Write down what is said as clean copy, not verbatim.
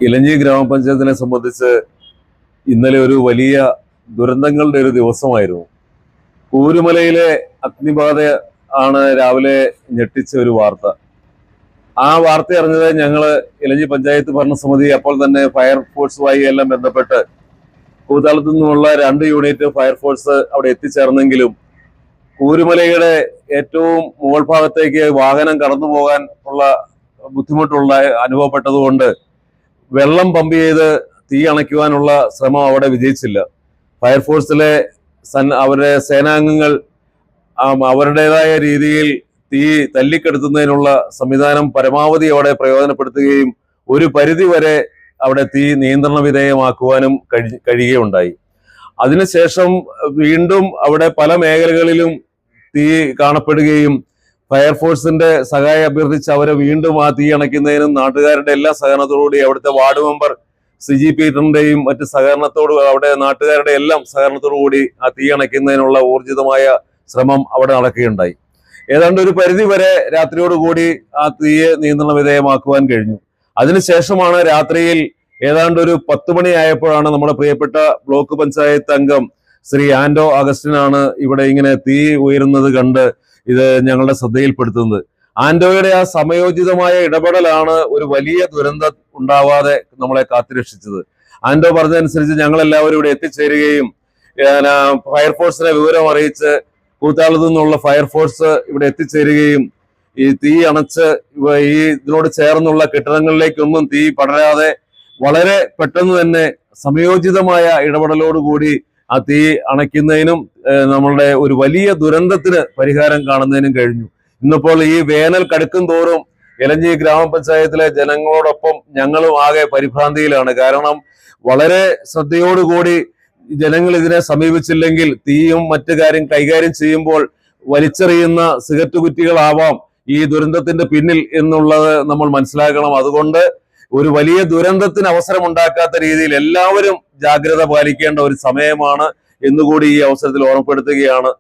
ഇലഞ്ഞി ഗ്രാമപഞ്ചായത്തിനെ സംബന്ധിച്ച് ഇന്നലെ ഒരു വലിയ ദുരന്തങ്ങളുടെ ഒരു ദിവസമായിരുന്നു. കൂരുമലയിലെ അഗ്നിബാധ ആണ് രാവിലെ ഞെട്ടിച്ച ഒരു വാർത്ത. ആ വാർത്ത അറിഞ്ഞത് ഞങ്ങള് ഇലഞ്ഞി പഞ്ചായത്ത് ഭരണസമിതി അപ്പോൾ തന്നെ ഫയർഫോഴ്സുമായി എല്ലാം ബന്ധപ്പെട്ട് കൂത്താളത്തു നിന്നുള്ള 2 യൂണിറ്റ് ഫയർഫോഴ്സ് അവിടെ എത്തിച്ചേർന്നെങ്കിലും കൂരുമലയുടെ ഏറ്റവും മുകൾ ഭാഗത്തേക്ക് വാഹനം കടന്നു പോകാൻ ഉള്ള ബുദ്ധിമുട്ടുള്ള അനുഭവപ്പെട്ടതുകൊണ്ട് വെള്ളം പമ്പ് ചെയ്ത് തീ അണയ്ക്കുവാനുള്ള ശ്രമം അവിടെ വിജയിച്ചില്ല. ഫയർഫോഴ്സിലെ അവരുടെ സേനാംഗങ്ങൾ അവരുടേതായ രീതിയിൽ തീ തല്ലിക്കെടുത്തുന്നതിനുള്ള സംവിധാനം പരമാവധി അവിടെ പ്രയോജനപ്പെടുത്തുകയും ഒരു പരിധി വരെ അവിടെ തീ നിയന്ത്രണ വിധേയമാക്കുവാനും കഴിയുകയുണ്ടായി. അതിനുശേഷം വീണ്ടും അവിടെ പല മേഖലകളിലും തീ കാണപ്പെടുകയും ഫയർഫോഴ്സിന്റെ സഹായം അഭ്യർത്ഥിച്ച് അവരെ വീണ്ടും ആ തീ അണയ്ക്കുന്നതിനും നാട്ടുകാരുടെ എല്ലാ സഹകരണത്തോടുകൂടി അവിടുത്തെ വാർഡ് മെമ്പർ സിജി പീറ്ററിന്റെയും മറ്റ് സഹകരണത്തോട് അവിടെ നാട്ടുകാരുടെ എല്ലാം സഹകരണത്തോടു കൂടി ആ തീ അണയ്ക്കുന്നതിനുള്ള ഊർജിതമായ ശ്രമം അവിടെ നടക്കുകയുണ്ടായി. ഏതാണ്ട് ഒരു പരിധി വരെ രാത്രിയോടുകൂടി ആ തീയെ നിയന്ത്രണ വിധേയമാക്കുവാൻ കഴിഞ്ഞു. അതിനുശേഷമാണ് രാത്രിയിൽ ഏതാണ്ട് ഒരു 10 മണിയായപ്പോഴാണ് നമ്മുടെ പ്രിയപ്പെട്ട ബ്ലോക്ക് പഞ്ചായത്ത് അംഗം ശ്രീ ആന്റോ അഗസ്റ്റിനാണ് ഇവിടെ ഇങ്ങനെ തീ ഉയരുന്നത് കണ്ട് ഇത് ഞങ്ങളുടെ ശ്രദ്ധയിൽപ്പെടുത്തുന്നത്. ആന്റോയുടെ ആ സമയോചിതമായ ഇടപെടലാണ് ഒരു വലിയ ദുരന്തം ഉണ്ടാവാതെ നമ്മളെ കാത്തുരക്ഷിച്ചത്. ആന്റോ പറഞ്ഞതനുസരിച്ച് ഞങ്ങൾ എല്ലാവരും ഇവിടെ എത്തിച്ചേരുകയും ഫയർഫോഴ്സിനെ വിവരം അറിയിച്ച് കൂത്താളത്തു നിന്നുള്ള ഫയർഫോഴ്സ് ഇവിടെ എത്തിച്ചേരുകയും ഈ തീ അണച്ച് ഈ ഇതിനോട് ചേർന്നുള്ള കെട്ടിടങ്ങളിലേക്കൊന്നും തീ പടരാതെ വളരെ പെട്ടെന്ന് തന്നെ സമയോചിതമായ ഇടപെടലോടുകൂടി ആ തീ അണയ്ക്കുന്നതിനും നമ്മളുടെ ഒരു വലിയ ദുരന്തത്തിന് പരിഹാരം കാണുന്നതിനും കഴിഞ്ഞു. ഇന്നിപ്പോൾ ഈ വേനൽ കടുക്കും തോറും ഇലഞ്ഞി ഗ്രാമപഞ്ചായത്തിലെ ജനങ്ങളോടൊപ്പം ഞങ്ങളും ആകെ പരിഭ്രാന്തിയിലാണ്. കാരണം വളരെ ശ്രദ്ധയോടുകൂടി ജനങ്ങൾ ഇതിനെ സമീപിച്ചില്ലെങ്കിൽ തീയും മറ്റു കൈകാര്യം ചെയ്യുമ്പോൾ വലിച്ചെറിയുന്ന സിഗരറ്റ് കുറ്റികളാവാം ഈ ദുരന്തത്തിന്റെ പിന്നിൽ എന്നുള്ളത് നമ്മൾ മനസ്സിലാക്കണം. അതുകൊണ്ട് ഒരു വലിയ ദുരന്തത്തിന് അവസരം ഉണ്ടാക്കാത്ത രീതിയിൽ എല്ലാവരും ജാഗ്രത പാലിക്കേണ്ട ഒരു സമയമാണ് എന്നുകൂടി ഈ അവസരത്തിൽ ഓർമ്മപ്പെടുത്തുകയാണ്.